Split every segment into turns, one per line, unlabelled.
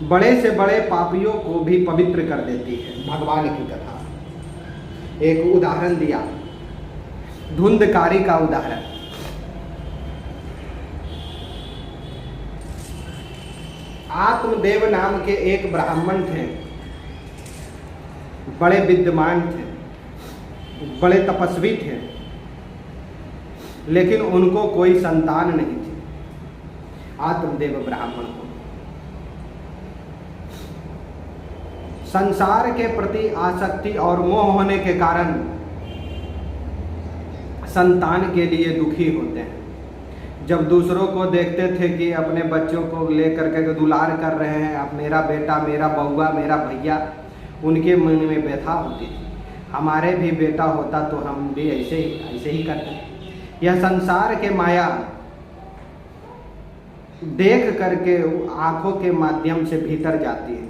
बड़े से बड़े पापियों को भी पवित्र कर देती है। भगवान की कथा एक उदाहरण दिया, धुंधकारी का उदाहरण। आत्मदेव नाम के एक ब्राह्मण थे, बड़े विद्वान थे, बड़े तपस्वी थे, लेकिन उनको कोई संतान नहीं थी। आत्मदेव ब्राह्मण को संसार के प्रति आसक्ति और मोह होने के कारण संतान के लिए दुखी होते हैं। जब दूसरों को देखते थे कि अपने बच्चों को लेकर के दुलार कर रहे हैं, अब मेरा बेटा, मेरा बउआ, मेरा भैया, उनके मन में व्यथा होती थी, हमारे भी बेटा होता तो हम भी ऐसे ही करते। यह संसार के माया देख करके आंखों के माध्यम से भीतर जाती है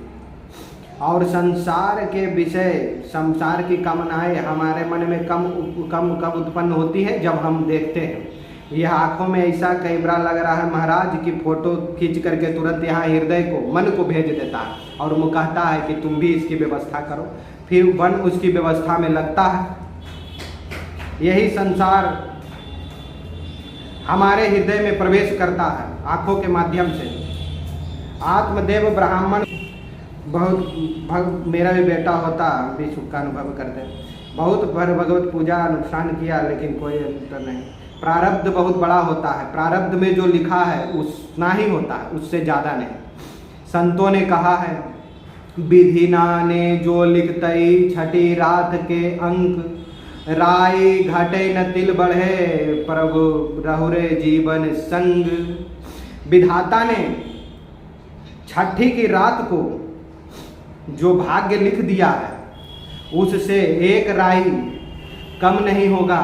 और संसार के विषय, संसार की कामनाएं हमारे मन में कम उत्पन्न होती है जब हम देखते हैं। यह आंखों में ऐसा कैमरा लग रहा है महाराज की फोटो खींच करके तुरंत यहाँ हृदय को, मन को भेज देता है और वो कहता है कि तुम भी इसकी व्यवस्था करो, फिर मन उसकी व्यवस्था में लगता है। यही संसार हमारे हृदय में प्रवेश करता है आंखों के माध्यम से। आत्मदेव ब्राह्मण बहुत मेरा भी बेटा होता, हम भी सुख का अनुभव करते। बहुत भगवत पूजा अनुष्ठान किया, लेकिन कोई अंतर नहीं। प्रारब्ध बहुत बड़ा होता है, प्रारब्ध में जो लिखा है उतना ही होता है, उससे ज़्यादा नहीं। संतों ने कहा है, विधिना ने जो लिखतई छठी रात के अंक, राय घटे न तिल बढ़े प्रभु रहुरे जीवन संग। विधाता ने छठी की रात को जो भाग्य लिख दिया है उससे एक राई कम नहीं होगा,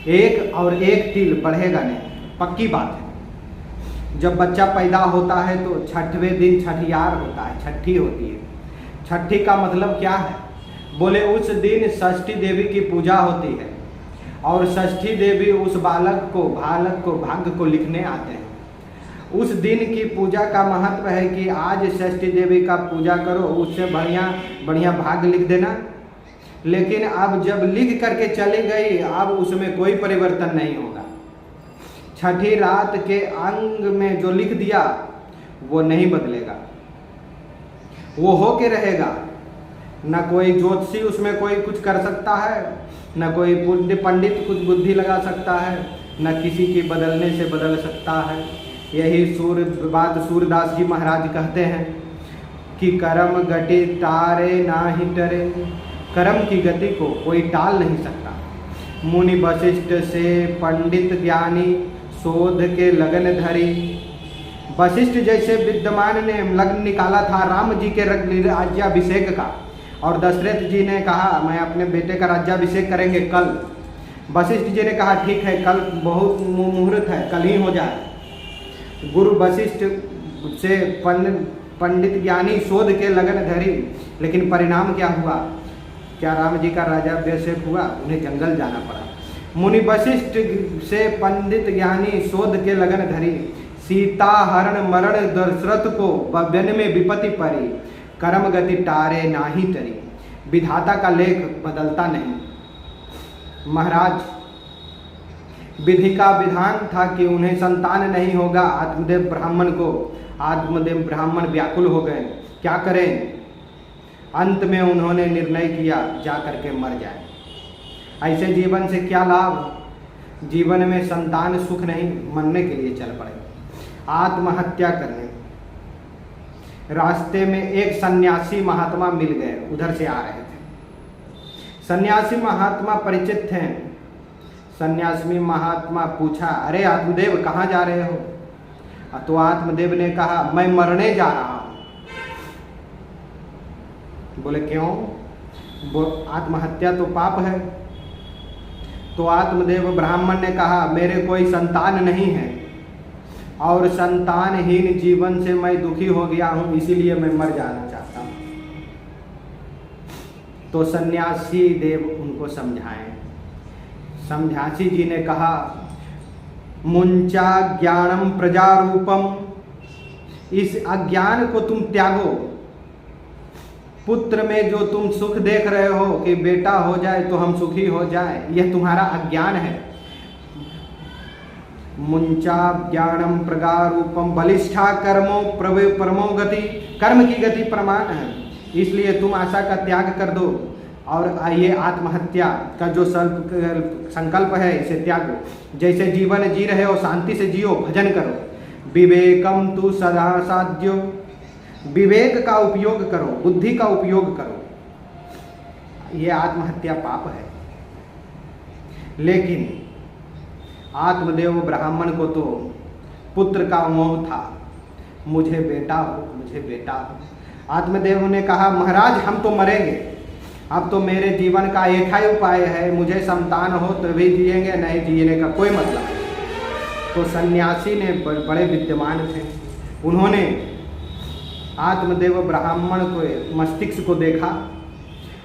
एक और एक तिल बढ़ेगा नहीं, पक्की बात है। जब बच्चा पैदा होता है तो छठवें दिन छठियार होता है, छठी होती है। छठी का मतलब क्या है? बोले उस दिन षष्ठी देवी की पूजा होती है और षष्ठी देवी उस बालक को भाग्य को लिखने आते हैं। उस दिन की पूजा का महत्व है कि आज षष्ठी देवी का पूजा करो, उससे बढ़िया भाग्य लिख देना। लेकिन अब जब लिख करके चली गई, अब उसमें कोई परिवर्तन नहीं होगा। छठी रात के अंग में जो लिख दिया वो नहीं बदलेगा, वो होके रहेगा। न कोई ज्योतिषी उसमें कोई कुछ कर सकता है, न कोई पंडित कुछ बुद्धि लगा सकता है, न किसी की बदलने से बदल सकता है। यही बात सूरदास जी महाराज कहते हैं कि कर्म गति टारे ना ही टरे। कर्म की गति को कोई टाल नहीं सकता। मुनि वशिष्ठ से पंडित ज्ञानी शोध के लगन धरी। वशिष्ठ जैसे विद्वान ने लगन निकाला था राम जी के राज्याभिषेक का, और दशरथ जी ने कहा मैं अपने बेटे का राज्याभिषेक करेंगे कल। वशिष्ठ जी ने कहा ठीक है, कल बहुत मुहूर्त है, कल ही हो जाए। गुरु वशिष्ठ से पंडित ज्ञानी शोध के लगन धरी, लेकिन परिणाम क्या हुआ? क्या राम जी का राज्याभिषेक हुआ? उन्हें जंगल जाना पड़ा। मुनि वशिष्ठ से पंडित ज्ञानी शोध के लगन धरी। सीता हरण मरण दशरथ को वन में विपत्ति परी। कर्म गति टारे नाही टरी। विधाता का लेख बदलता नहीं। महाराज, विधि का विधान था कि उन्हें संतान नहीं होगा। आत्मदेव ब्राह्मण व्याकुल हो गए, क्या करें? अंत में उन्होंने निर्णय किया जा करके मर जाए। ऐसे जीवन से क्या लाभ? जीवन में संतान सुख नहीं, मरने के लिए चल पड़े, आत्महत्या करने। रास्ते में एक सन्यासी महात्मा मिल गए, उधर से आ रहे थे। सन्यासी महात्मा परिचित थे। सन्यासी महात्मा पूछा, अरे आत्मदेव कहाँ जा रहे हो? तो आत्मदेव ने कहा मैं मरने जा रहा हूँ। बोले क्यों? आत्महत्या तो पाप है। तो आत्मदेव ब्राह्मण ने कहा मेरे कोई संतान नहीं है और संतानहीन जीवन से मैं दुखी हो गया हूँ, इसीलिए मैं मर जाना चाहता हूँ। तो सन्यासी देव उनको समझाएं। सन्यासी जी ने कहा मुंचा ज्ञानम प्रजारूपम इस अज्ञान को तुम त्यागो। पुत्र में जो तुम सुख देख रहे हो कि बेटा हो जाए तो हम सुखी हो जाए, यह तुम्हारा अज्ञान है। मुंचा ज्ञानम प्रगारूपम बलिष्ठा कर्मो परमो गति, कर्म की गति प्रमाण है। इसलिए तुम आशा का त्याग कर दो और ये आत्महत्या का जो संकल्प है इसे त्यागो। जैसे जीवन जी रहे हो शांति से जियो, भजन करो। विवेकम तु सदा साध्यो, विवेक का उपयोग करो, बुद्धि का उपयोग करो। ये आत्महत्या पाप है। लेकिन आत्मदेव ब्राह्मण को तो पुत्र का मोह था, मुझे बेटा हो, मुझे बेटा हो। आत्मदेव ने कहा महाराज हम तो मरेंगे, अब तो मेरे जीवन का एक ही उपाय है, मुझे संतान हो तभी जिएंगे, नहीं जीने का कोई मतलब नहीं। तो सन्यासी ने बड़े विद्यमान थे, उन्होंने आत्मदेव ब्राह्मण को मस्तिष्क को देखा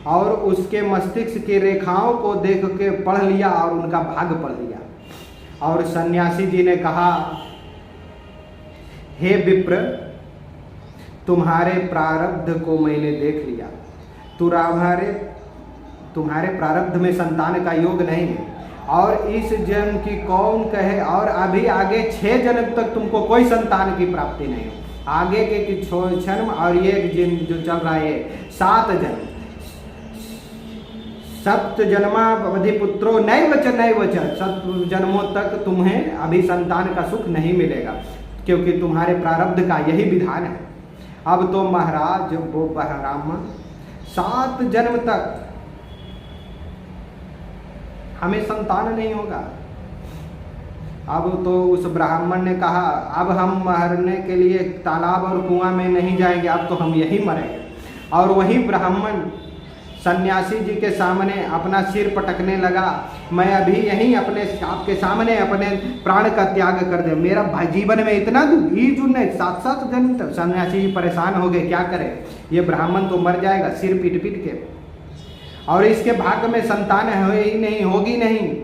और उसके मस्तिष्क की रेखाओं को देख के पढ़ लिया और उनका भाग्य पढ़ लिया। और सन्यासी जी ने कहा हे विप्र, तुम्हारे प्रारब्ध को मैंने देख लिया, तुम्हारे प्रारब्ध में संतान का योग नहीं है और इस जन्म की कौन कहे, और अभी आगे 6 जन्म तक तुमको कोई संतान की प्राप्ति नहीं हो। आगे के 6 जन्म और ये जो चल रहा है 7 जन्म, 7 जन्मावधि पुत्रो नैव च 7 जन्मों तक तुम्हें अभी संतान का सुख नहीं मिलेगा, क्योंकि तुम्हारे प्रारब्ध का यही विधान है। अब तो महाराज वो ब्राह्मण 7 जन्म तक हमें संतान नहीं होगा। अब तो उस ब्राह्मण ने कहा अब हम मरने के लिए तालाब और कुआं में नहीं जाएंगे, अब तो हम यही मरेंगे। और वही ब्राह्मण सन्यासी जी के सामने अपना सिर पटकने लगा, मैं अभी यहीं आपके सामने अपने प्राण का त्याग कर दे, मेरा जीवन में इतना नहीं 7 जन्म तक। सन्यासी जी परेशान हो गए, क्या करें, ये ब्राह्मण तो मर जाएगा सिर पीट पीट के, और इसके भाग्य में संतान है ही नहीं, होगी नहीं।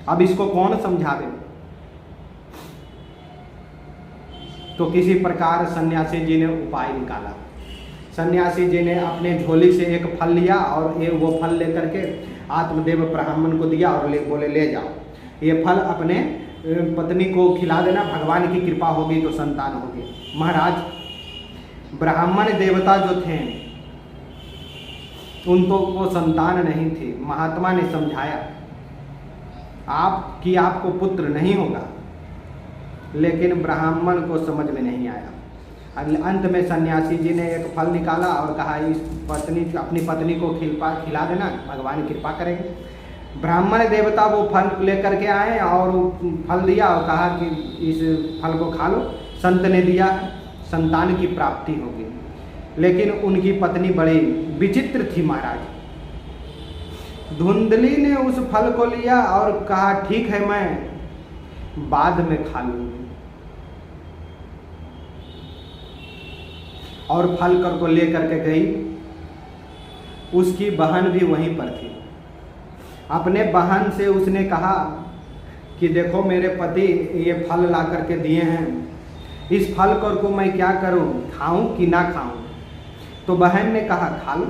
अब इसको कौन समझावे। तो किसी प्रकार सन्यासी जी ने उपाय निकाला। सन्यासी जी ने अपने झोली से एक फल लिया और वो फल लेकर के आत्मदेव ब्राह्मण को दिया और बोले ले जाओ, ये फल अपने पत्नी को खिला देना, भगवान की कृपा होगी तो संतान होगी। महाराज ब्राह्मण देवता जो थे उनको वो संतान नहीं थी। महात्मा ने समझाया आपको पुत्र नहीं होगा, लेकिन ब्राह्मण को समझ में नहीं आया। अंत में सन्यासी जी ने एक फल निकाला और कहा इस अपनी पत्नी को खिला देना, भगवान कृपा करेंगे। ब्राह्मण देवता वो फल लेकर के आए और फल दिया और कहा कि इस फल को खा लो, संत ने दिया, संतान की प्राप्ति होगी। लेकिन उनकी पत्नी बड़ी विचित्र थी महाराज। धुंधली ने उस फल को लिया और कहा ठीक है मैं बाद में खा लूंगी, और फल कर को लेकर के गई। उसकी बहन भी वहीं पर थी। अपने बहन से उसने कहा कि देखो मेरे पति ये फल ला करके दिए हैं, इस फल कर को मैं क्या करूं, खाऊं कि ना खाऊं। तो बहन ने कहा खा लो,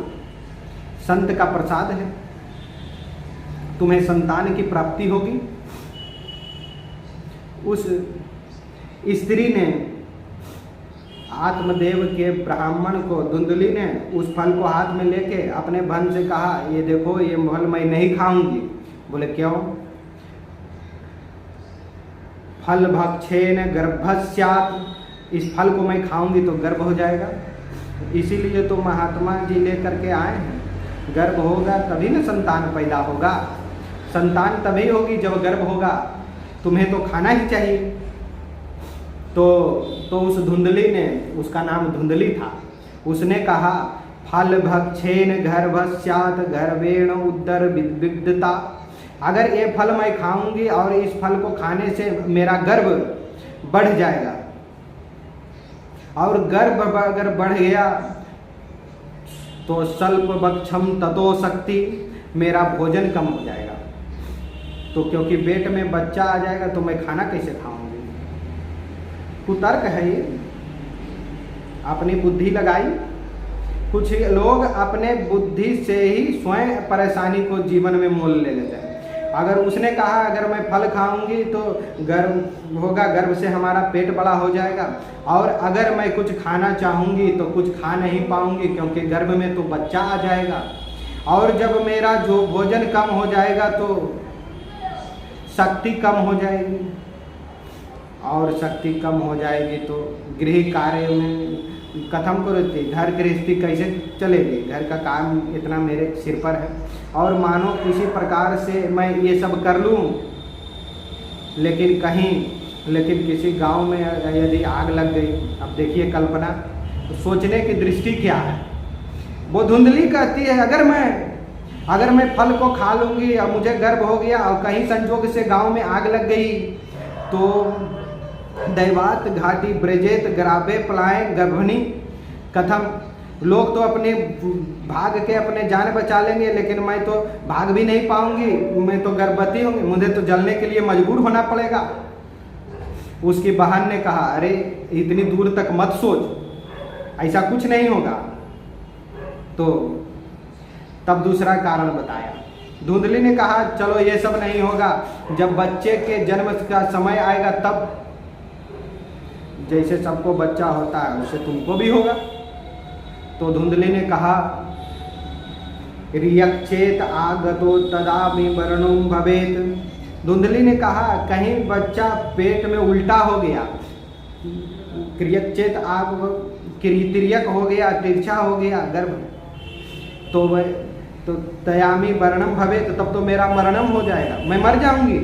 संत का प्रसाद है, तुम्हें संतान की प्राप्ति होगी। उस स्त्री ने आत्मदेव के ब्राह्मण को, धुंधली ने उस फल को हाथ में लेके अपने बहन से कहा ये देखो ये फल मैं नहीं खाऊंगी। बोले क्यों? फल भक्षेन गर्भस्यात्, इस फल को मैं खाऊंगी तो गर्भ हो जाएगा, इसीलिए तो महात्मा जी लेकर के आए हैं। गर्भ होगा तभी ना संतान पैदा होगा, संतान तभी होगी जब गर्भ होगा, तुम्हें तो खाना ही चाहिए। तो उस धुंधली ने, उसका नाम धुंधली था, उसने कहा फल भक्षेन गर्भस्यात् गर्भेण उदर विद्युता, अगर ये फल मैं खाऊंगी और इस फल को खाने से मेरा गर्भ बढ़ जाएगा, और गर्भ अगर बढ़ गया तो स्वल्प भक्षम ततो शक्ति, मेरा भोजन कम हो जाएगा। तो क्योंकि पेट में बच्चा आ जाएगा तो मैं खाना कैसे खाऊंगी। कुतर्क है ये, अपनी बुद्धि लगाई। कुछ लोग अपने बुद्धि से ही स्वयं परेशानी को जीवन में मोल ले लेते हैं। अगर उसने कहा अगर मैं फल खाऊंगी तो गर्भ होगा, गर्भ से हमारा पेट बड़ा हो जाएगा, और अगर मैं कुछ खाना चाहूँगी तो कुछ खा नहीं पाऊंगी क्योंकि गर्भ में तो बच्चा आ जाएगा, और जब मेरा जो भोजन कम हो जाएगा तो शक्ति कम हो जाएगी, और शक्ति कम हो जाएगी तो गृह कार्य में कथम करोगे, घर गृहस्थी कैसे चलेगी, घर का काम इतना मेरे सिर पर है। और मानो किसी प्रकार से मैं ये सब कर लूँ, लेकिन किसी गांव में यदि आग लग गई, अब देखिए कल्पना, तो सोचने की दृष्टि क्या है। वो धुंधली कहती है अगर मैं फल को खा लूँगी और मुझे गर्भ हो गया और कहीं संजोग से गांव में आग लग गई तो दैवात घाटी ब्रजेत ग्राबे पलाए गर्भिणी कथम, लोग तो अपने भाग के अपने जान बचा लेंगे, लेकिन मैं तो भाग भी नहीं पाऊंगी, मैं तो गर्भवती होंगी, मुझे तो जलने के लिए मजबूर होना पड़ेगा। उसकी बहन ने कहा अरे इतनी दूर तक मत सोच, ऐसा कुछ नहीं होगा। तो तब दूसरा कारण बताया। धुंधली ने कहा चलो ये सब नहीं होगा, जब बच्चे के जन्म का समय आएगा तब, जैसे सबको बच्चा होता है उसे तुमको भी होगा। तो धुंधली ने कहा रियक्षेत आगतो तदा में वर्णुम भवेत। धुंधली ने कहा कहीं बच्चा पेट में उल्टा हो गया, क्रियक्षेत आग तिर्यक हो गया, तिरछा हो गया गर्भ, तो तयामी वर्णम भवेत, तब तो मेरा मरणम हो जाएगा, मैं मर जाऊंगी।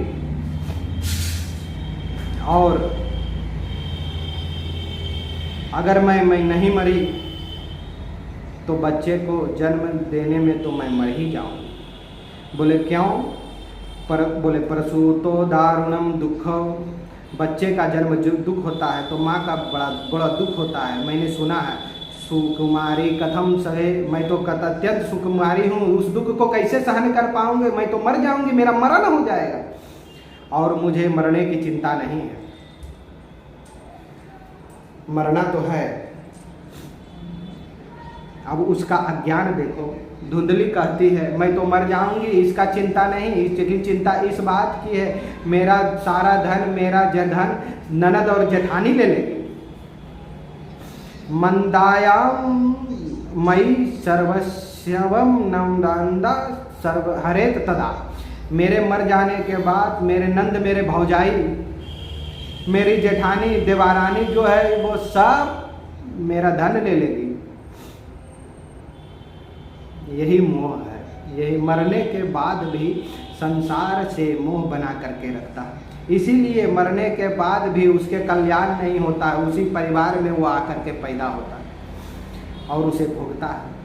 और अगर मैं नहीं मरी तो बच्चे को जन्म देने में तो मैं मर ही जाऊँ। बोले क्यों? बोले प्रसूतो दारुणम दुख, बच्चे का जन्म जो दुख होता है तो माँ का बड़ा दुख होता है। मैंने सुना है सुकुमारी कथम सहे, मैं तो अत्यंत सुकुमारी हूँ, उस दुख को कैसे सहन कर पाऊंगे, मैं तो मर जाऊंगी, मेरा मरण हो जाएगा, और मुझे मरने की चिंता नहीं है। मरना तो है। अब उसका अज्ञान देखो, धुंधली कहती है मैं तो मर जाऊंगी, इसका चिंता नहीं, इसकी चिंता इस बात की है मेरा सारा धन, मेरा धन ननद और जेठानी ले लेगी। मंदायाम मई सर्वस्वम नंदा सर्व हरेत तदा, मेरे मर जाने के बाद मेरे नंद, मेरे भौजाई, मेरी जेठानी देवारानी जो है वो सब मेरा धन ले लेगी। यही मोह है, यही मरने के बाद भी संसार से मोह बना करके रखता है। इसीलिए मरने के बाद भी उसके कल्याण नहीं होता है, उसी परिवार में वो आकर के पैदा होता है और उसे भोगता है।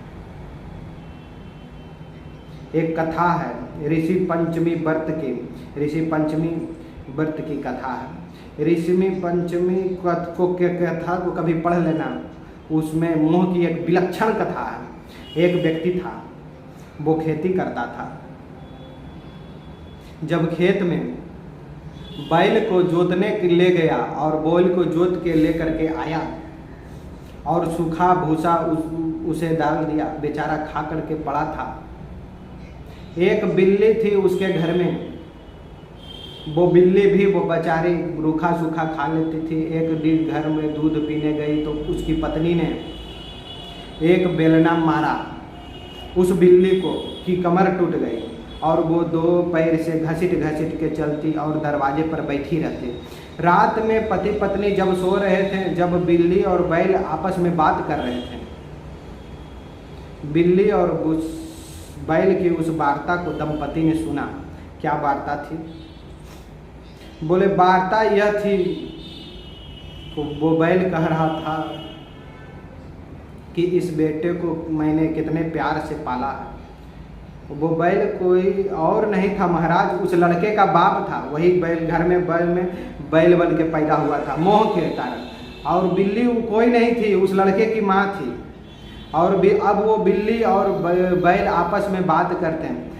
एक कथा है ऋषि पंचमी व्रत की कथा है। ऋषि पंचमी कथा को कभी पढ़ लेना, उसमें मोह की एक विलक्षण कथा है। एक व्यक्ति था, वो खेती करता था। जब खेत में बैल को जोतने के ले गया और बैल को जोत के लेकर के आया और सूखा भूसा उसे डाल दिया, बेचारा खा करके पड़ा था। एक बिल्ली थी उसके घर में, वो बिल्ली भी वो बेचारी रूखा सूखा खा लेती थी। एक दिन घर में दूध पीने गई तो उसकी पत्नी ने एक बेलना मारा उस बिल्ली को कि कमर टूट गई, और वो दो पैर से घसीट के चलती और दरवाजे पर बैठी रहती। रात में पति पत्नी जब सो रहे थे, जब बिल्ली और बैल आपस में बात कर रहे थे, बिल्ली और उस बैल की उस वार्ता को दंपति ने सुना। क्या वार्ता थी? बोले वार्ता यह थी, वो बैल कह रहा था कि इस बेटे को मैंने कितने प्यार से पाला है। वो बैल कोई और नहीं था महाराज, उस लड़के का बाप था। वही बैल घर में बैल बन के पैदा हुआ था मोह के कारण। और बिल्ली कोई नहीं थी, उस लड़के की माँ थी। और अब वो बिल्ली और बैल आपस में बात करते हैं।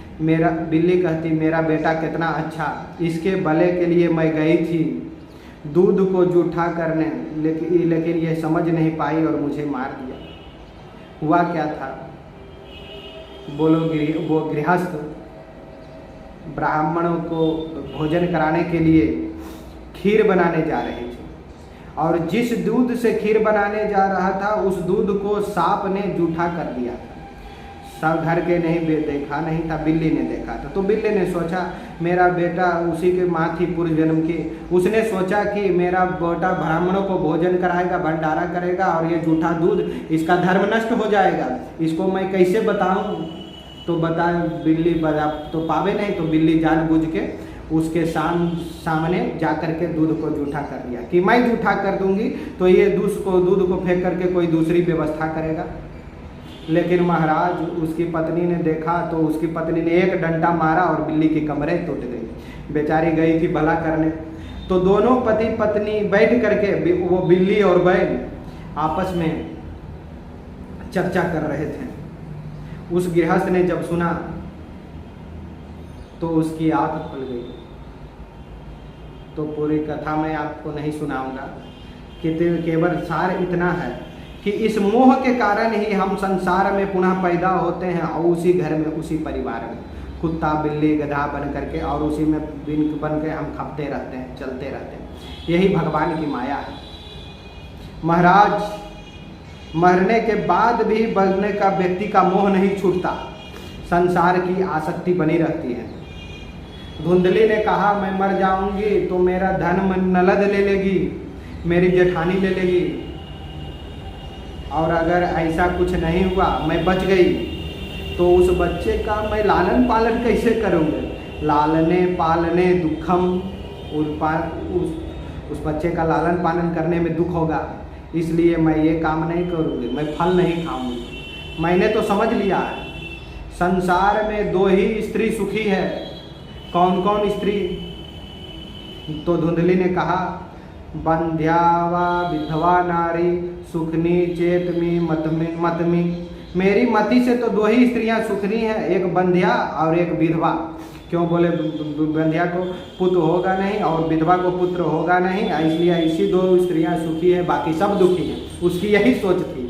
बिल्ली कहती मेरा बेटा कितना अच्छा, इसके भले के लिए मैं गई थी दूध को जूठा करने, लेकिन ये समझ नहीं पाई और मुझे मार दिया। हुआ क्या था, बोलो वो गृहस्थ ब्राह्मणों को भोजन कराने के लिए खीर बनाने जा रहे थे, और जिस दूध से खीर बनाने जा रहा था उस दूध को सांप ने जूठा कर दिया था। सब घर के नहीं देखा नहीं था, बिल्ली ने देखा था। तो बिल्ली ने सोचा मेरा बेटा, उसी के माँ थी पूर्व जन्म की, उसने सोचा कि मेरा बेटा ब्राह्मणों को भोजन कराएगा, भंडारा करेगा, और ये जूठा दूध, इसका धर्म नष्ट हो जाएगा, इसको मैं कैसे बताऊं। तो बता, बिल्ली बता तो पावे नहीं, तो बिल्ली जानबूझ के उसके सामने जा कर के दूध को जूठा कर दिया कि मैं जूठा कर दूंगी तो ये दूध को फेंक करके कोई दूसरी व्यवस्था करेगा। लेकिन महाराज, उसकी पत्नी ने देखा तो उसकी पत्नी ने एक डंडा मारा और बिल्ली की कमरें टूट गई। बेचारी गई थी भला करने। तो दोनों पति पत्नी बैठ करके, वो बिल्ली और बैल आपस में चर्चा कर रहे थे। उस गृहस्थ ने जब सुना तो उसकी आंख खुल गई। तो पूरी कथा मैं आपको नहीं सुनाऊंगा, कि केवल सार इतना है कि इस मोह के कारण ही हम संसार में पुनः पैदा होते हैं, और उसी घर में, उसी परिवार में कुत्ता बिल्ली गधा बन करके, और उसी में बन के हम खपते रहते हैं, चलते रहते हैं। यही भगवान की माया है। महाराज, मरने के बाद भी बनने का व्यक्ति का मोह नहीं छूटता, संसार की आसक्ति बनी रहती है। धुंधली ने कहा मैं मर जाऊंगी तो मेरा धन नलद ले लेगी, मेरी जेठानी ले लेगी, और अगर ऐसा कुछ नहीं हुआ, मैं बच गई, तो उस बच्चे का मैं लालन पालन कैसे करूँगी। लालने पालने दुखम, उस बच्चे का लालन पालन करने में दुख होगा, इसलिए मैं ये काम नहीं करूँगी, मैं फल नहीं खाऊंगी। मैंने तो समझ लिया है संसार में दो ही स्त्री सुखी है। कौन कौन स्त्री? तो धुंधली ने कहा बंध्या वा विधवा नारी सुखनी चेतमी मतमी। मेरी मति से तो दो ही स्त्रियां सुखनी हैं, एक बंध्या और एक विधवा। क्यों बोले? बंध्या को पुत्र होगा नहीं और विधवा को पुत्र होगा नहीं, इसलिए ऐसी दो स्त्रियां सुखी है, बाकी सब दुखी हैं। उसकी यही सोच थी।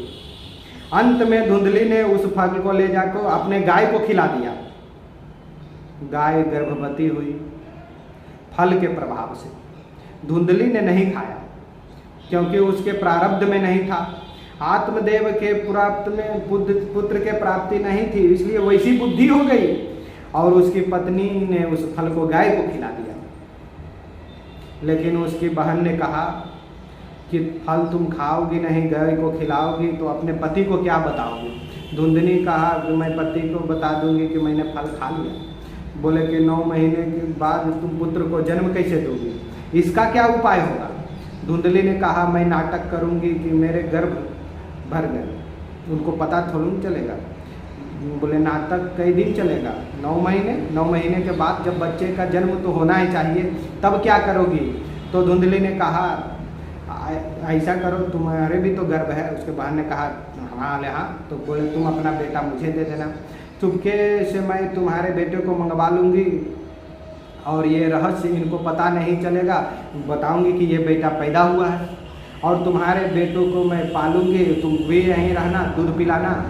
अंत में धुंधली ने उस फल को ले जाकर अपने गाय को खिला दिया। गाय गर्भवती हुई फल के प्रभाव से। धुंधली ने नहीं खाया क्योंकि उसके प्रारब्ध में नहीं था। आत्मदेव के प्राप्त में पुत्र के प्राप्ति नहीं थी, इसलिए वैसी बुद्धि हो गई और उसकी पत्नी ने उस फल को गाय को खिला दिया। लेकिन उसकी बहन ने कहा कि फल तुम खाओगी नहीं, गाय को खिलाओगी तो अपने पति को क्या बताओगी। धुंधली कहा कि मैं पति को बता दूंगी कि मैंने फल खा लिया। बोले कि 9 महीने के बाद तुम पुत्र को जन्म कैसे दोगी, इसका क्या उपाय होगा। धुंधली ने कहा मैं नाटक करूंगी कि मेरे गर्भ भर गए। उनको पता थोड़ा नहीं चलेगा। बोले नाटक कई दिन चलेगा? 9 महीने। 9 महीने के बाद जब बच्चे का जन्म तो होना ही चाहिए, तब क्या करोगी। तो धुंधली ने कहा ऐसा करो, तुम्हारे भी तो गर्भ है। उसके बहन ने कहा हाँ। तो बोले तुम अपना बेटा मुझे दे देना, चुपके से मैं तुम्हारे बेटे को मंगवा लूँगी और ये रहस्य इनको पता नहीं चलेगा। बताऊंगी कि ये बेटा पैदा हुआ है और तुम्हारे बेटों को मैं पालूंगी, तुम भी यहीं रहना, दूध पिलाना,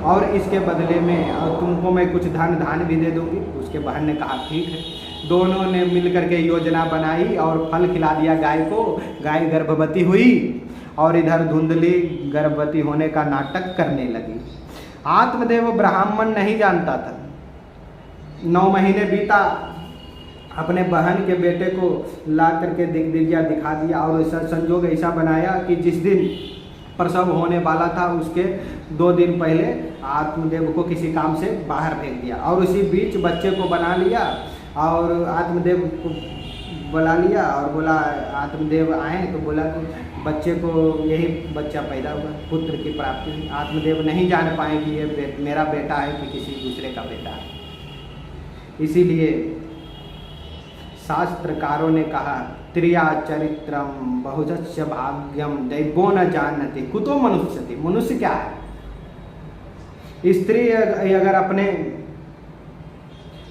और इसके बदले में और तुमको मैं कुछ धान भी दे दूंगी। उसके बहन ने कहा ठीक है। दोनों ने मिल करके योजना बनाई और फल खिला दिया गाय को। गाय गर्भवती हुई और इधर धुंधली गर्भवती होने का नाटक करने लगी। आत्मदेव ब्राह्मण नहीं जानता था। 9 महीने बीता, अपने बहन के बेटे को ला करके दिखा दिया और ऐसा संजोग ऐसा बनाया कि जिस दिन प्रसव होने वाला था उसके 2 दिन पहले आत्मदेव को किसी काम से बाहर भेज दिया और उसी बीच बच्चे को बना लिया और आत्मदेव को बुला लिया और बोला आत्मदेव आए तो बोला कि बच्चे को यही बच्चा पैदा हुआ, पुत्र की प्राप्ति हुई। आत्मदेव नहीं जान पाए कि ये मेरा बेटा है कि किसी दूसरे का बेटा है। इसीलिए शास्त्रकारों ने कहा त्रिया चरित्रम बहुजस्य भाग्यम दैवो न जानती कुतो मनुष्यति। मनुष्य क्या है? स्त्री अगर अपने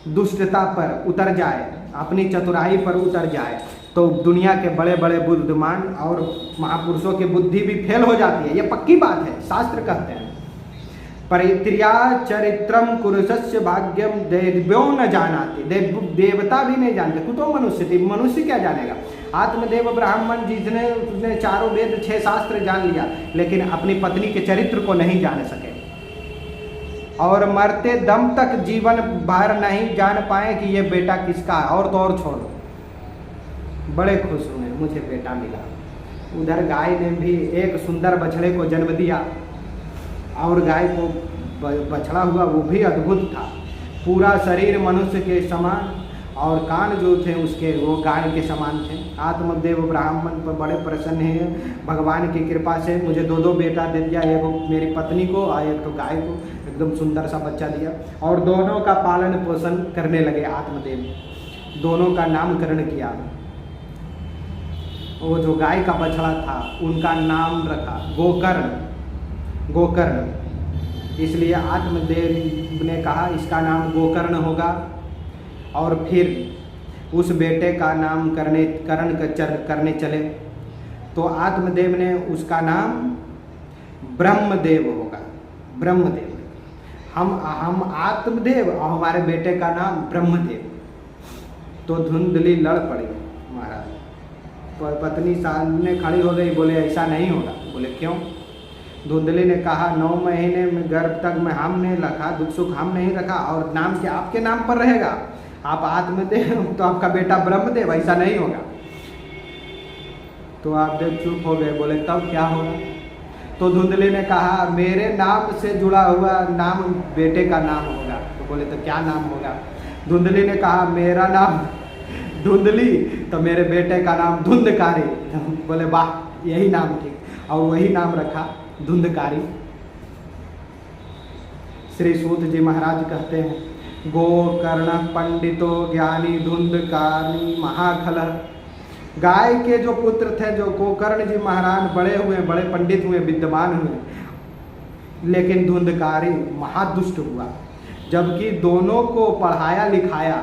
दुष्टता पर उतर जाए, अपनी चतुराई पर उतर जाए तो दुनिया के बड़े बड़े बुद्धिमान और महापुरुषों की बुद्धि भी फेल हो जाती है। ये पक्की बात है, शास्त्र कहते हैं। परित्रिया चरित्रम कुरुषस्य भाग्यम देव्यो न जानाति, देवता भी नहीं जानते, कुतो मनुष्य, मनुष्य क्या जानेगा। आत्मदेव ब्राह्मण जिसने उसने चारों वेद 6 शास्त्र जान लिया, लेकिन अपनी पत्नी के चरित्र को नहीं जान सके, और मरते दम तक जीवन भर नहीं जान पाए कि ये बेटा किसका है। और तो और छोड़ो, बड़े खुश हुए मुझे बेटा मिला। उधर गाय ने भी एक सुंदर बछड़े को जन्म दिया, और गाय को बछड़ा हुआ वो भी अद्भुत था, पूरा शरीर मनुष्य के समान, और कान जो थे उसके वो गाय के समान थे। आत्मदेव ब्राह्मण पर बड़े प्रसन्न हैं, भगवान की कृपा से मुझे 2 बेटा दे दिया, एक मेरी पत्नी को और एक तो गाय को, एकदम सुंदर सा बच्चा दिया। और दोनों का पालन पोषण करने लगे आत्मदेव, दोनों का नामकरण किया। वो जो गाय का बछड़ा था उनका नाम रखा गोकर्ण, इसलिए आत्मदेव ने कहा इसका नाम गोकर्ण होगा। और फिर उस बेटे का नाम करने चले, तो आत्मदेव ने उसका नाम ब्रह्मदेव होगा। ब्रह्मदेव, हम आत्मदेव और हमारे बेटे का नाम ब्रह्मदेव। तो धुंधली लड़ पड़ी महाराज, पत्नी सामने खड़ी हो गई, बोले ऐसा नहीं होगा। बोले क्यों? धुंधली ने कहा 9 महीने में गर्भ तक में हमने रखा, दुख सुख हम नहीं रखा, और नाम क्या आपके नाम पर रहेगा? आप आत्मदेव तो आपका बेटा ब्रह्मदेव, ऐसा नहीं होगा। तो आप देव चुप हो गए, बोले तब क्या होगा? तो धुंधली ने कहा मेरे नाम से जुड़ा हुआ नाम बेटे का नाम होगा। तो बोले तो क्या नाम होगा? धुंधली ने कहा मेरा नाम धुंधली, तो मेरे बेटे का नाम धुंधकारी। बोले वाह, यही नाम ठीक, और वही नाम रखा धुंधकारी। श्री सूत जी महाराज कहते हैं गोकर्ण पंडितो ज्ञानी धुंधकारी महाखल। गाय के जो पुत्र थे, जो गोकर्ण जी महाराज बड़े हुए, बड़े पंडित हुए, विद्वान हुए, लेकिन धुंधकारी महादुष्ट हुआ। जबकि दोनों को पढ़ाया लिखाया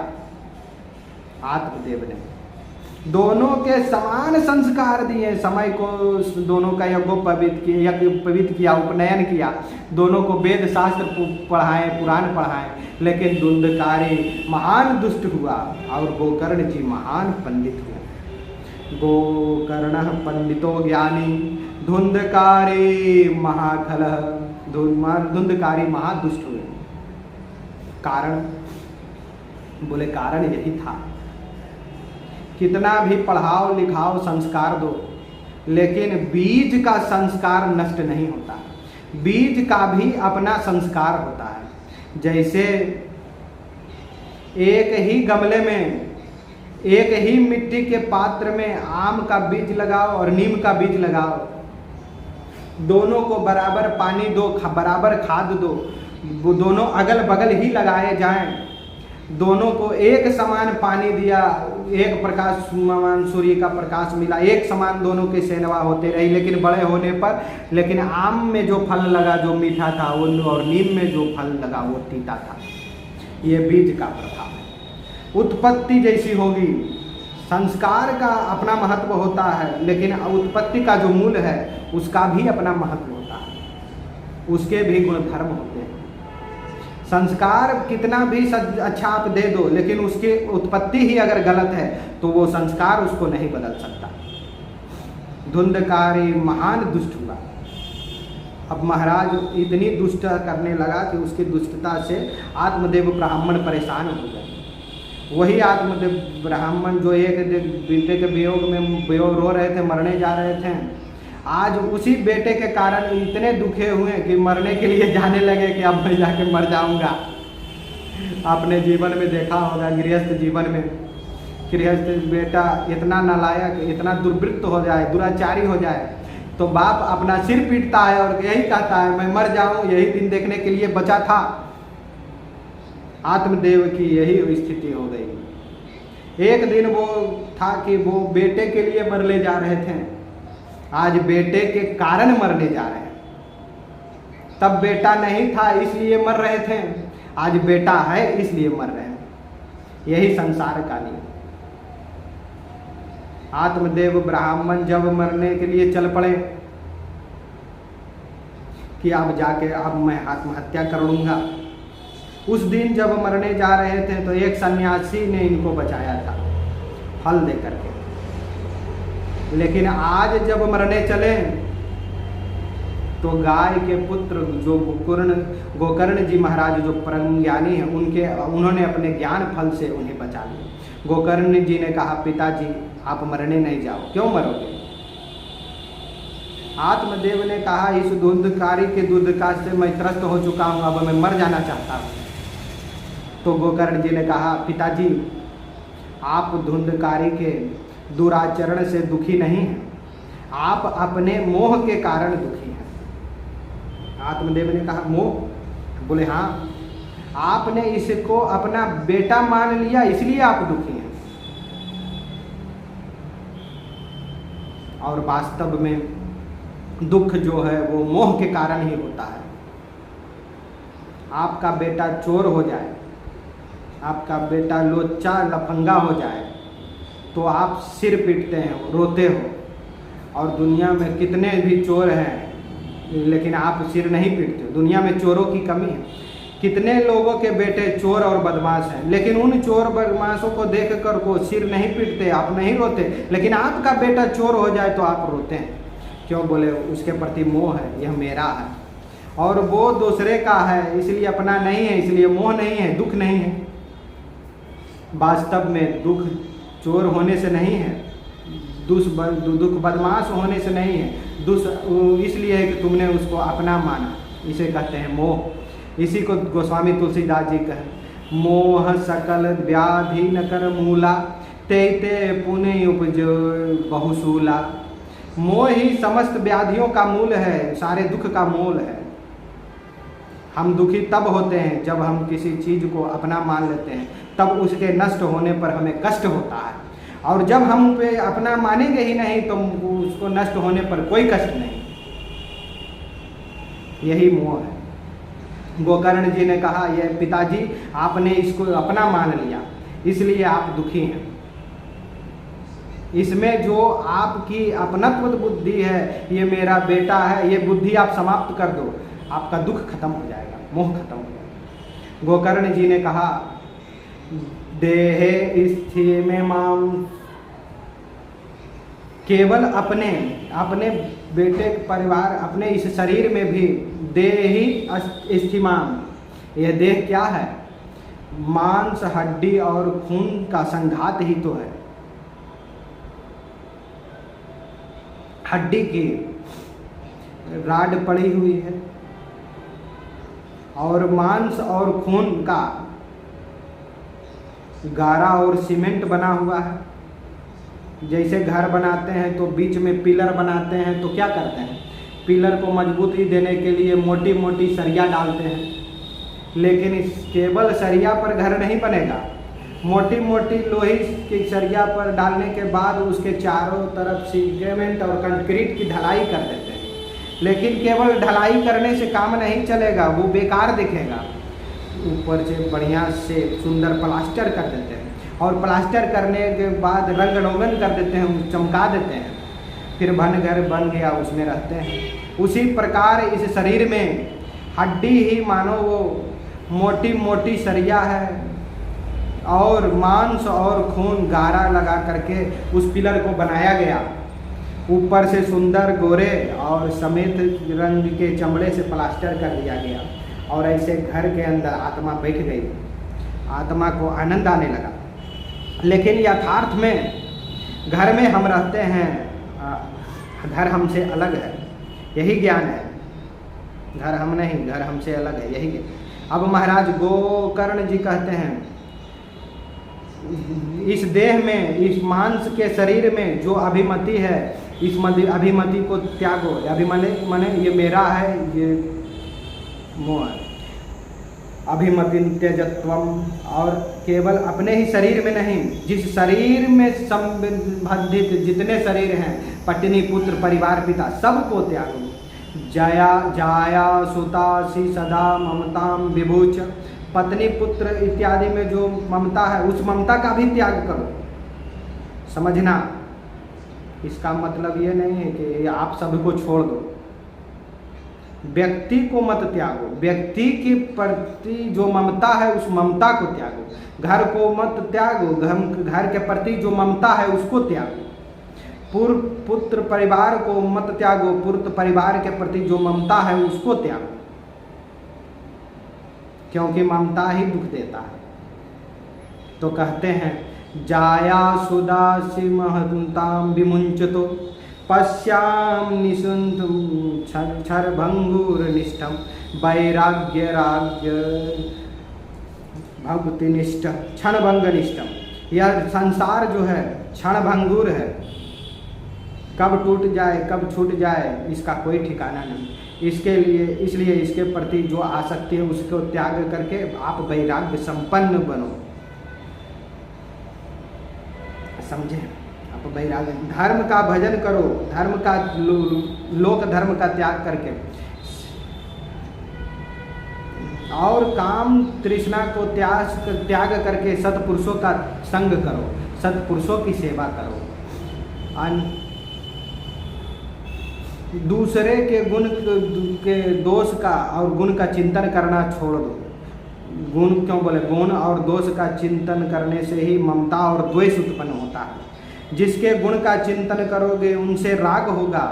आत्मदेव ने, दोनों के समान संस्कार दिए, समय को दोनों का यज्ञोपवीत किया, उपनयन किया, दोनों को वेद शास्त्र पढ़ाए, पुराण पढ़ाए, लेकिन धुंधकारी महान दुष्ट हुआ और गोकर्ण जी महान पंडित हुए। गोकर्ण पंडितो ज्ञानी धुंधकारी महाखल, धुंधकारी महादुष्ट हुए। कारण, बोले कारण यही था, कितना भी पढ़ाओ लिखाओ संस्कार दो, लेकिन बीज का संस्कार नष्ट नहीं होता, बीज का भी अपना संस्कार होता है। जैसे एक ही गमले में, एक ही मिट्टी के पात्र में आम का बीज लगाओ और नीम का बीज लगाओ, दोनों को बराबर पानी दो, बराबर खाद दो, वो दोनों अगल बगल ही लगाए जाएं, दोनों को एक समान पानी दिया, एक प्रकाश समान सूर्य का प्रकाश मिला, एक समान दोनों के सेनवा होते रही, लेकिन बड़े होने पर, लेकिन आम में जो फल लगा जो मीठा था वो, और नीम में जो फल लगा वो तीता था। ये बीज का प्रभाव है। उत्पत्ति जैसी होगी, संस्कार का अपना महत्व होता है, लेकिन उत्पत्ति का जो मूल है उसका भी अपना महत्व होता है, उसके भी गुणधर्म होते हैं। संस्कार कितना भी अच्छा आप दे दो, लेकिन उसकी उत्पत्ति ही अगर गलत है तो वो संस्कार उसको नहीं बदल सकता। धुंधकारी महान दुष्ट हुआ। अब महाराज इतनी दुष्ट करने लगा कि उसकी दुष्टता से आत्मदेव ब्राह्मण परेशान हो गए। वही आत्मदेव ब्राह्मण जो एक बेटे के वियोग में रो रहे थे, मरने जा रहे थे, आज उसी बेटे के कारण इतने दुखे हुए कि मरने के लिए जाने लगे कि अब मैं जाके मर जाऊंगा। आपने जीवन में देखा होगा, गृहस्थ जीवन में गृहस्थ बेटा इतना नालायक, इतना दुर्वृत्त हो जाए, दुराचारी हो जाए, तो बाप अपना सिर पीटता है और यही कहता है मैं मर जाऊं, यही दिन देखने के लिए बचा था। आत्मदेव की यही स्थिति हो गई। एक दिन वो था कि वो बेटे के लिए मरने जा रहे थे, आज बेटे के कारण मरने जा रहे हैं। तब बेटा नहीं था इसलिए मर रहे थे, आज बेटा है इसलिए मर रहे हैं। यही संसार का नियम। आत्मदेव ब्राह्मण जब मरने के लिए चल पड़े कि अब जाके अब मैं आत्महत्या कर लूँगा, उस दिन जब मरने जा रहे थे तो एक सन्यासी ने इनको बचाया था फल दे करके। लेकिन आज जब मरने चले तो गाय के पुत्र जो गोकर्ण जी महाराज जो परम ज्ञानी हैं, उन्होंने अपने ज्ञान फल से उन्हें बचा लिया। गोकर्ण जी ने कहा, पिताजी आप मरने नहीं जाओ, क्यों मरोगे? आत्मदेव ने कहा, इस दूधकारी के दूधकाश से मैं त्रस्त हो चुका हूँ, अब मैं मर जाना चाहता हूँ। तो गोकर्ण जी ने कहा, पिताजी आप धुंधकारी के दुराचरण से दुखी नहीं हैं, आप अपने मोह के कारण दुखी हैं। आत्मदेव ने कहा, मोह? बोले हाँ, आपने इसको अपना बेटा मान लिया इसलिए आप दुखी हैं। और वास्तव में दुख जो है वो मोह के कारण ही होता है। आपका बेटा चोर हो जाए, आपका बेटा लोच्चा लफंगा हो जाए तो आप सिर पीटते हैं, रोते हो। और दुनिया में कितने भी चोर हैं लेकिन आप सिर नहीं पीटते। दुनिया में चोरों की कमी है। कितने लोगों के बेटे चोर और बदमाश हैं लेकिन उन चोर बदमाशों को देखकर को सिर नहीं पीटते, आप नहीं रोते। लेकिन आपका बेटा चोर हो जाए तो आप रोते हैं। क्यों? बोले उसके प्रति मोह है, यह मेरा है और वो दूसरे का है, इसलिए अपना नहीं है, इसलिए मोह नहीं है, दुख नहीं है। वास्तव में दुख चोर होने से नहीं है, दुख बदमाश होने से नहीं है, इसलिए है कि तुमने उसको अपना माना। इसे कहते हैं मोह। इसी को गोस्वामी तुलसीदास जी कहे, मोह सकल व्याधि न कर मूला, ते ते पुण्य उपज बहुसूला। मोह ही समस्त व्याधियों का मूल है, सारे दुख का मूल है। हम दुखी तब होते हैं जब हम किसी चीज़ को अपना मान लेते हैं, तब उसके नष्ट होने पर हमें कष्ट होता है। और जब हम पे अपना मानेंगे ही नहीं तो उसको नष्ट होने पर कोई कष्ट नहीं। यही मोह है। गोकर्ण जी ने कहा, यह पिताजी आपने इसको अपना मान लिया इसलिए आप दुखी हैं। इसमें जो आपकी अपनत्व बुद्धि है, ये मेरा बेटा है, ये बुद्धि आप समाप्त कर दो, आपका दुख खत्म हो जाएगा, मोह खत्म हो जाएगा। गोकर्ण जी ने कहा, देहे स्थिर में माम, केवल अपने बेटे परिवार, अपने इस शरीर में भी देही स्थिमाम, यह देह क्या है? मांस हड्डी और खून का संघात ही तो है। हड्डी की राड पड़ी हुई है और मांस और खून का गारा और सीमेंट बना हुआ है। जैसे घर बनाते हैं तो बीच में पिलर बनाते हैं तो क्या करते हैं? पिलर को मजबूती देने के लिए मोटी मोटी सरिया डालते हैं। लेकिन इस केवल सरिया पर घर नहीं बनेगा, मोटी मोटी लोहे की सरिया पर डालने के बाद उसके चारों तरफ सीमेंट और कंक्रीट की ढलाई कर देते हैं। लेकिन केवल ढलाई करने से काम नहीं चलेगा, वो बेकार दिखेगा। ऊपर से बढ़िया से सुंदर प्लास्टर कर देते हैं और प्लास्टर करने के बाद रंग रोगन कर देते हैं, चमका देते हैं, फिर घर बन गया, उसमें रहते हैं। उसी प्रकार इस शरीर में हड्डी ही मानो वो मोटी मोटी सरिया है और मांस और खून गारा लगा करके उस पिलर को बनाया गया। ऊपर से सुंदर गोरे और समेत रंग के चमड़े से प्लास्टर कर दिया गया और ऐसे घर के अंदर आत्मा बैठ गई, आत्मा को आनंद आने लगा। लेकिन यथार्थ में घर में हम रहते हैं, घर हमसे अलग है, यही ज्ञान है। घर हम नहीं, घर हमसे अलग है, यही ज्ञान। अब महाराज गोकर्ण जी कहते हैं, इस देह में, इस मांस के शरीर में जो अभिमति है, इस अभिमति को त्यागो। अभिमति माने ये मेरा है, ये मोह है। अभिमति त्यजत्वम, और केवल अपने ही शरीर में नहीं, जिस शरीर में संबंधित जितने शरीर हैं, पत्नी पुत्र परिवार पिता, सबको त्यागो। जाया सुतासी सदा ममताम विभूच, पत्नी पुत्र इत्यादि में जो ममता है उस ममता का भी त्याग करो। समझना, इसका मतलब ये नहीं है कि आप सभी को छोड़ दो। व्यक्ति को मत त्यागो, व्यक्ति के प्रति जो ममता है उस ममता को त्यागो। घर को मत त्यागो, घर के प्रति जो ममता है उसको त्यागो। पुत्र परिवार को मत त्यागो, पुत्र परिवार के प्रति जो ममता है उसको त्यागो, क्योंकि ममता ही दुख देता है। तो कहते हैं जाया सुदासी महंताम विमुंचतो पश्याम निशुंतुम क्षर भंगुर निष्ठम वैराग्य राज्य भक्ति निष्ठ क्षण भंग निष्ठम। यह संसार जो है क्षण भंगुर है, कब टूट जाए कब छूट जाए इसका कोई ठिकाना नहीं। इसलिए इसके प्रति जो आसक्ति है उसको त्याग करके आप वैराग्य संपन्न बनो। समझे आप? वैराग्य, धर्म का भजन करो, धर्म का लोक धर्म का त्याग करके, और काम तृष्णा को त्याग करके सत्पुरुषों का संग करो, सत्पुरुषों की सेवा करो। दूसरे के गुण के दोष का और गुण का चिंतन करना छोड़ दो। गुण क्यों बोले? गुण और दोष का चिंतन करने से ही ममता और द्वेष उत्पन्न होता है। जिसके गुण का चिंतन करोगे उनसे राग होगा,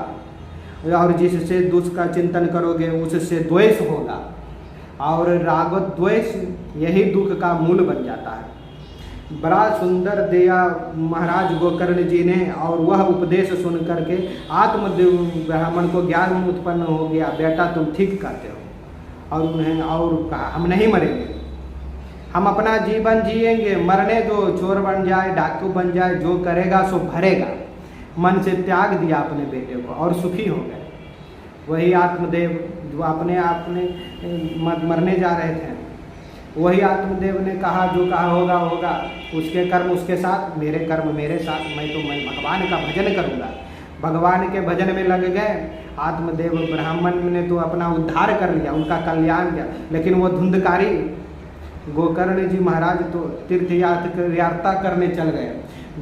और जिससे दोष का चिंतन करोगे उससे द्वेष होगा, और राग द्वेष यही दुख का मूल बन जाता है। बड़ा सुंदर दिया महाराज गोकर्ण जी ने, और वह उपदेश सुन करके आत्मदेव ब्राह्मण को ज्ञान उत्पन्न हो गया, बेटा तुम ठीक कहते हो। और उन्हें और कहा हम नहीं मरेंगे, हम अपना जीवन जिएंगे, मरने दो, चोर बन जाए डाकू बन जाए, जो करेगा सो भरेगा। मन से त्याग दिया अपने बेटे को और सुखी हो गए। वही आत्मदेव जो अपने मरने जा रहे थे, वही आत्मदेव ने कहा जो कहा होगा होगा, उसके कर्म उसके साथ, मेरे कर्म मेरे साथ, मैं भगवान का भजन करूँगा। भगवान के भजन में लग गए। आत्मदेव ब्राह्मण ने तो अपना उद्धार कर लिया, उनका कल्याण किया, लेकिन वो धुंधकारी गोकर्ण जी महाराज तो तीर्थ यात्रा करने चल गए।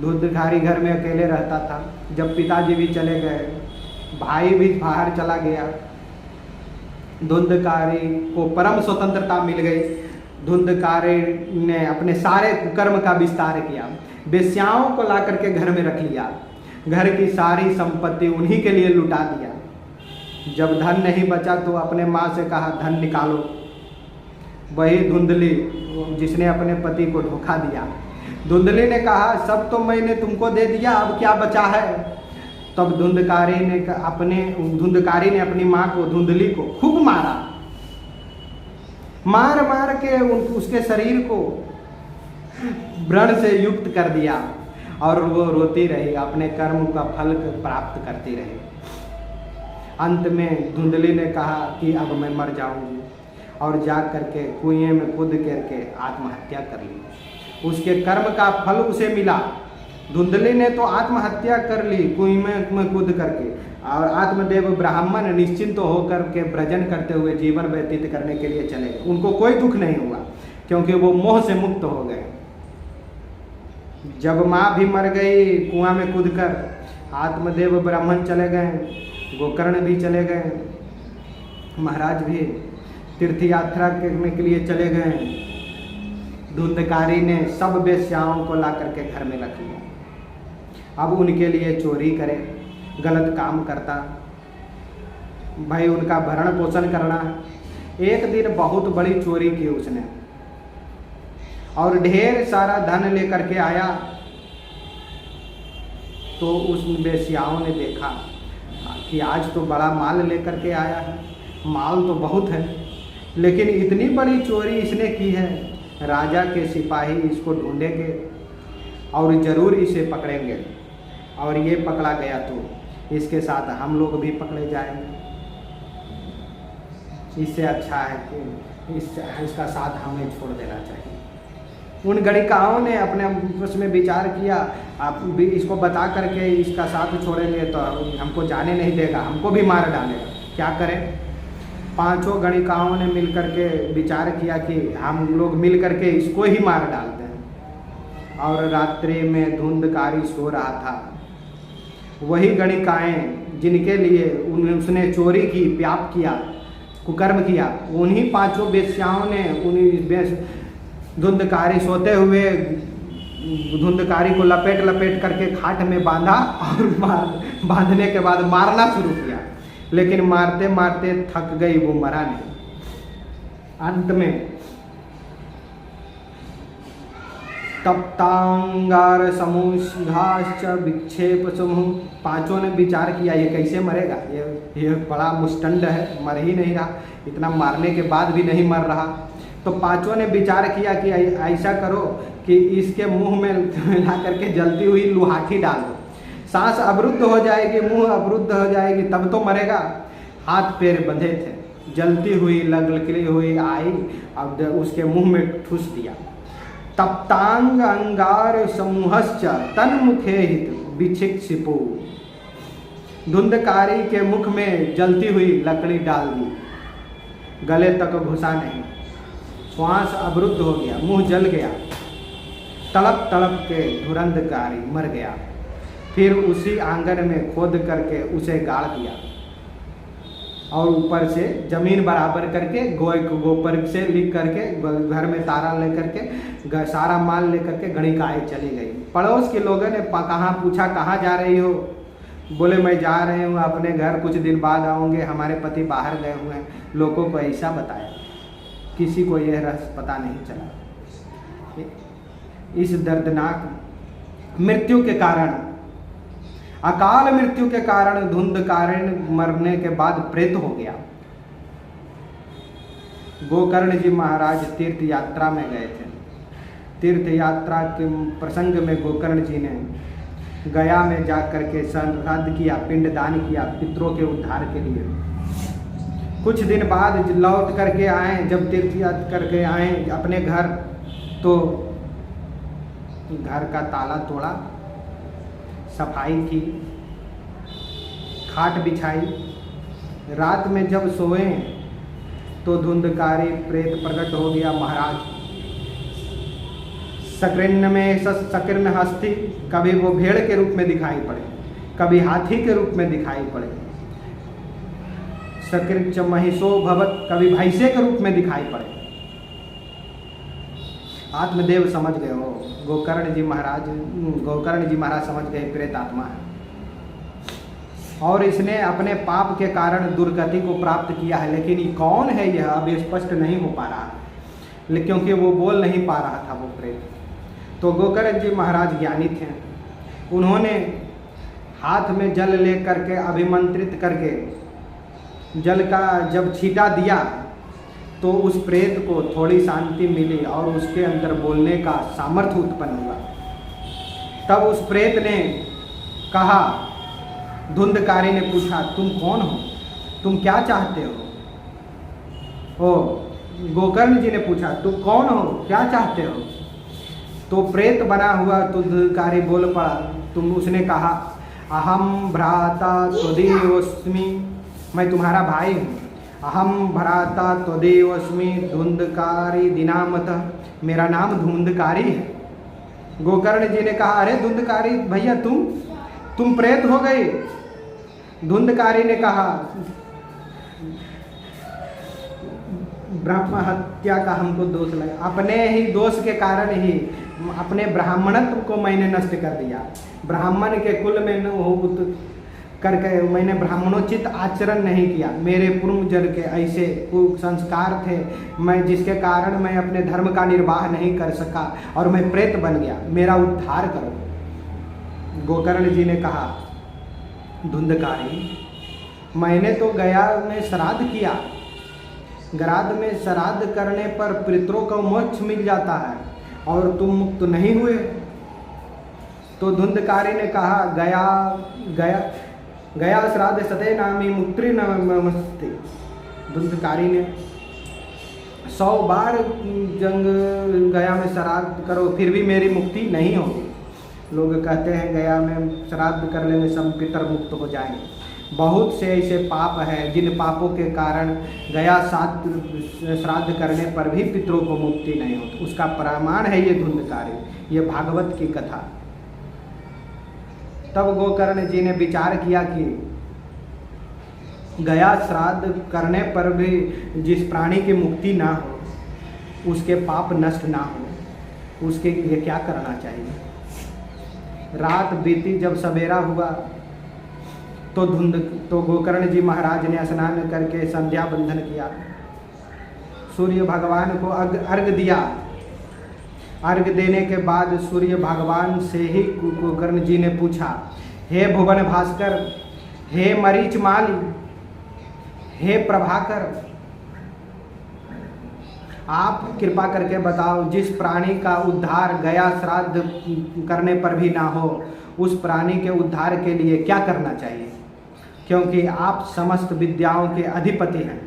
धुंधकारी घर में अकेले रहता था। जब पिताजी भी चले गए, भाई भी बाहर चला गया, धुंधकारी को परम स्वतंत्रता मिल गई। धुंधकारी ने अपने सारे कर्म का विस्तार किया, वेश्याओं को ला करके घर में रख लिया, घर की सारी संपत्ति उन्हीं के लिए लुटा दिया। जब धन नहीं बचा तो अपने माँ से कहा धन निकालो। वही धुंधली जिसने अपने पति को धोखा दिया, धुंधली ने कहा सब तो मैंने तुमको दे दिया, अब क्या बचा है। तब धुंधकारी ने अपनी माँ को, धुंधली को खूब मारा, मार मार के उसके शरीर को व्रण से युक्त कर दिया, और वो रोती रही, अपने कर्म का फल प्राप्त करती रही। अंत में धुंधली ने कहा कि अब मैं मर जाऊंगी, और जा करके कुएं में कूद करके आत्महत्या कर ली। उसके कर्म का फल उसे मिला। धुंधली ने तो आत्महत्या कर ली कुएं में कूद करके, और आत्मदेव ब्राह्मण निश्चिंत होकर के भजन करते हुए जीवन व्यतीत करने के लिए चले गए। उनको कोई दुख नहीं हुआ, क्योंकि वो मोह से मुक्त हो गए। जब माँ भी मर गई कुआं में कूदकर, आत्मदेव ब्राह्मण चले गए, गोकर्ण भी चले गए, महाराज भी तीर्थ यात्रा करने के लिए चले गए। धुंधकारी ने सब वेश्याओं को ला करके घर में रख लिया। अब उनके लिए चोरी करे, गलत काम करता, भाई उनका भरण पोषण करना। एक दिन बहुत बड़ी चोरी की उसने, और ढेर सारा धन लेकर के आया। तो उस वेश्याओं ने देखा कि आज तो बड़ा माल लेकर के आया है, माल तो बहुत है, लेकिन इतनी बड़ी चोरी इसने की है, राजा के सिपाही इसको ढूंढेंगे और ज़रूर इसे पकड़ेंगे, और ये पकड़ा गया तो इसके साथ हम लोग भी पकड़े जाएंगे। इससे अच्छा है कि इसका साथ हमें छोड़ देना चाहिए। उन गणिकाओं ने अपने उसमें विचार किया, आप भी इसको बता करके इसका साथ छोड़ेंगे तो हमको जाने नहीं देगा, हमको भी मार डालेगा, क्या करें। पांचों गणिकाओं ने मिल करके विचार किया कि हम लोग मिल करके इसको ही मार डालते हैं। और रात्रि में धुंधकारी सो रहा था, वही गणिकाएँ जिनके लिए उसने चोरी की, पाप किया, कुकर्म किया, उन्हीं पांचों वेश्याओं ने उन्हीं धुंधकारी सोते हुए धुंधकारी को लपेट लपेट करके खाट में बांधा और बांधने के बाद मारना शुरू किया, लेकिन मारते मारते थक गई, वो मरा नहीं। अंत में तप्तांगार समूघाश्च विक्षेप समूह, पांचों ने विचार किया ये कैसे मरेगा, ये बड़ा मुष्टंड है, मर ही नहीं रहा, इतना मारने के बाद भी नहीं मर रहा। तो पांचों ने विचार किया कि ऐसा करो कि इसके मुंह में ला करके जलती हुई लुहाठी डाल दो, सांस अवरुद्ध हो जाएगी, मुंह अवरुद्ध हो जाएगी, तब तो मरेगा। हाथ पैर बंधे थे, जलती हुई लगलकली हुई आई, अब उसके मुंह में ठूस दिया। तप्तांग अंगार समूहश्च तन्मुखे हित विक्षिप्पु, धुंधकारी के मुख में जलती हुई लकड़ी डाल दी, गले तक घुसा नहीं, श्वास अवरुद्ध हो गया, मुंह जल गया, तड़प तड़प के धुरंधकारी मर गया। फिर उसी आंगन में खोद करके उसे गाड़ दिया और ऊपर से जमीन बराबर करके गोपर से लिख करके घर में तारा लेकर के सारा माल लेकर के गणिकाएँ चली गई। पड़ोस के लोगों ने कहाँ पूछा, कहाँ जा रही हो? बोले मैं जा रहे हूँ अपने घर, कुछ दिन बाद आऊँगे, हमारे पति बाहर गए हुए हैं। लोगों को ऐसा बताया, किसी को यह रहस्य पता नहीं चला। इस दर्दनाक मृत्यु के कारण, अकाल मृत्यु के कारण धुंधकारण मरने के बाद प्रेत हो गया। गोकर्ण जी महाराज तीर्थ यात्रा में गए थे। तीर्थ यात्रा के प्रसंग में गोकर्ण जी ने गया में जाकर के श्राद्ध किया, पिंडदान किया पितरों के उद्धार के लिए। कुछ दिन बाद लौट करके आए, जब तीर्थ यात्रा करके आए अपने घर, तो घर का ताला तोड़ा, सफाई की, खाट बिछाई। रात में जब सोए तो धुंधकारी प्रेत प्रकट हो गया। महाराज सकृन्न में सकृन्न हस्ती, कभी वो भेड़ के रूप में दिखाई पड़े, कभी हाथी के रूप में दिखाई पड़े। सकृच महिषो भवत, कभी भैंसे के रूप में दिखाई पड़े। आत्मदेव समझ गए हो, गोकर्ण जी महाराज समझ गए प्रेत आत्मा है, और इसने अपने पाप के कारण दुर्गति को प्राप्त किया है। लेकिन ये कौन है यह अब स्पष्ट नहीं हो पा रहा, क्योंकि वो बोल नहीं पा रहा था वो प्रेत। तो गोकर्ण जी महाराज ज्ञानी थे, उन्होंने हाथ में जल ले करके अभिमंत्रित करके जल का जब छींटा दिया तो उस प्रेत को थोड़ी शांति मिली और उसके अंदर बोलने का सामर्थ्य उत्पन्न हुआ। तब उस प्रेत ने कहा, धुंधकारी ने पूछा, तुम कौन हो, तुम क्या चाहते हो? ओ गोकर्ण जी ने पूछा, तुम कौन हो, क्या चाहते हो? तो प्रेत बना हुआ धुंधकारी बोल पड़ा, उसने कहा, अहम भ्राता त्वदेवस्मि, मैं तुम्हारा भाई हूँ। अहम भ्राता त्वदेवस्मि धुंधकारी दिनामतः, मेरा नाम धुंधकारी है। गोकर्ण जी ने कहा, अरे धुंधकारी भैया तुम प्रेत हो गए। धुंधकारी ने कहा, ब्रह्म हत्या का हमको दोष लगा, अपने ही दोष के कारण ही अपने ब्राह्मणत्व को मैंने नष्ट कर दिया। ब्राह्मण के कुल में न करके मैंने ब्राह्मणोचित आचरण नहीं किया। मेरे पूर्वजन्म के ऐसे कुसंस्कार थे, मैं जिसके कारण मैं अपने धर्म का निर्वाह नहीं कर सका और मैं प्रेत बन गया, मेरा उद्धार करो। गोकर्ण जी ने कहा, धुंधकारी, मैंने तो गया में श्राद्ध किया, श्राद्ध में श्राद्ध करने पर पितरों को मोक्ष मिल जाता है और तुम मुक्त नहीं हुए। तो धुंधकारी ने कहा, गया श्राद्ध सते नामी मुक्ति नमस्ते। धुंधकारी ने 100 बार जंग गया में श्राद्ध करो फिर भी मेरी मुक्ति नहीं होगी। लोग कहते हैं गया में श्राद्ध कर लेने सब पितर मुक्त हो जाएंगे। बहुत से ऐसे पाप हैं जिन पापों के कारण गया श्राद्ध करने पर भी पितरों को मुक्ति नहीं होती। उसका प्रमाण है ये धुंधकारी, ये भागवत की कथा। तब गोकर्ण जी ने विचार किया कि गया श्राद्ध करने पर भी जिस प्राणी की मुक्ति ना हो, उसके पाप नष्ट ना हो, उसके लिए क्या करना चाहिए। रात बीती, जब सवेरा हुआ तो गोकर्ण जी महाराज ने स्नान करके संध्या बंधन किया, सूर्य भगवान को अर्घ दिया। अर्घ देने के बाद सूर्य भगवान से ही गोकर्ण जी ने पूछा, हे भुवन भास्कर, हे मरीच माली, हे प्रभाकर, आप कृपा करके बताओ, जिस प्राणी का उद्धार गया श्राद्ध करने पर भी ना हो, उस प्राणी के उद्धार के लिए क्या करना चाहिए, क्योंकि आप समस्त विद्याओं के अधिपति हैं,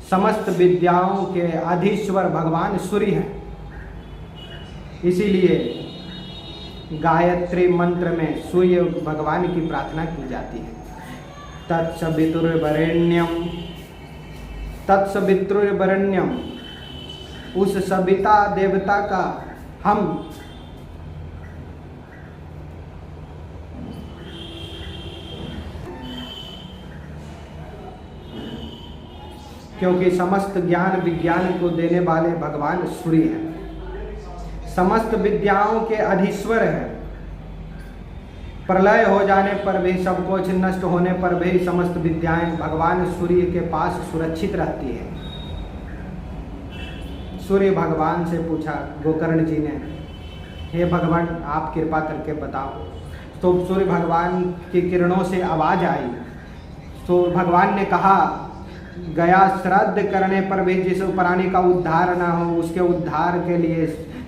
समस्त विद्याओं के अधीश्वर भगवान सूर्य हैं। इसीलिए गायत्री मंत्र में सूर्य भगवान की प्रार्थना की जाती है। तत्सवितुर्वरेण्यम, उस सविता देवता का हम क्योंकि समस्त ज्ञान विज्ञान को देने वाले भगवान सूर्य हैं, समस्त विद्याओं के अधीश्वर हैं। प्रलय हो जाने पर भी, सब कुछ नष्ट होने पर भी समस्त विद्याएं भगवान सूर्य के पास सुरक्षित रहती है। सूर्य भगवान से पूछा गोकर्ण जी ने, हे भगवान आप कृपा करके बताओ। तो सूर्य भगवान की किरणों से आवाज आई, तो भगवान ने कहा, गया श्राद्ध करने पर भी जिस प्राणी का उद्धार ना हो, उसके उद्धार के लिए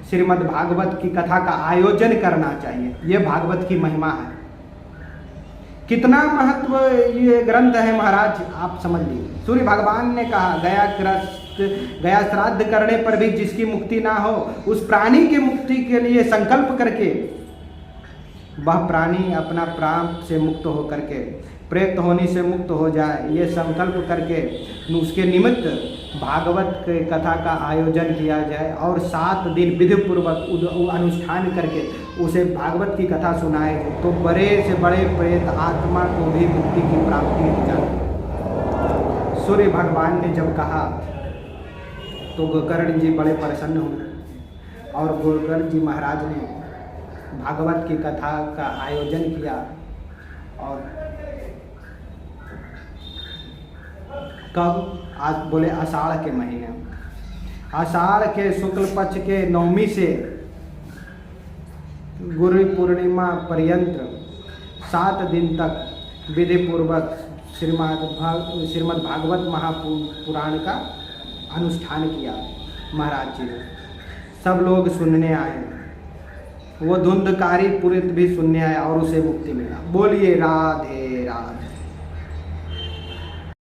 श्रीमद् भागवत की कथा का आयोजन करना चाहिए। ये भागवत की महिमा है। कितना महत्व ये ग्रंथ है महाराज, आप समझ लीजिए। सूर्य भगवान ने कहा, गया श्राद्ध करने पर भी जिसकी मुक्ति ना हो, उस प्राणी की मुक्ति के लिए संकल्प करके वह प्राणी अपना प्राण से मुक्त हो करके, प्रेत होने से मुक्त हो जाए, ये संकल्प करके उसके निमित्त भागवत के कथा का आयोजन किया जाए और 7 दिन विधि पूर्वक अनुष्ठान करके उसे भागवत की कथा सुनाए, तो बड़े से बड़े प्रेत आत्मा को भी मुक्ति की प्राप्ति हो जाती। सूर्य भगवान ने जब कहा तो गोकर्ण जी बड़े प्रसन्न हुए और गोकर्ण जी महाराज ने भागवत की कथा का आयोजन किया। और कब? आज बोले आषाढ़ के महीने, आषाढ़ के शुक्ल पक्ष के 9वीं से गुरु पूर्णिमा पर्यंत 7 दिन तक विधि पूर्वक श्रीमद् भागवत महापुराण का अनुष्ठान किया महाराज जी ने। सब लोग सुनने आए, वो धुंधकारी पुरोहित भी सुनने आया और उसे मुक्ति मिला। बोलिए राधे राधे।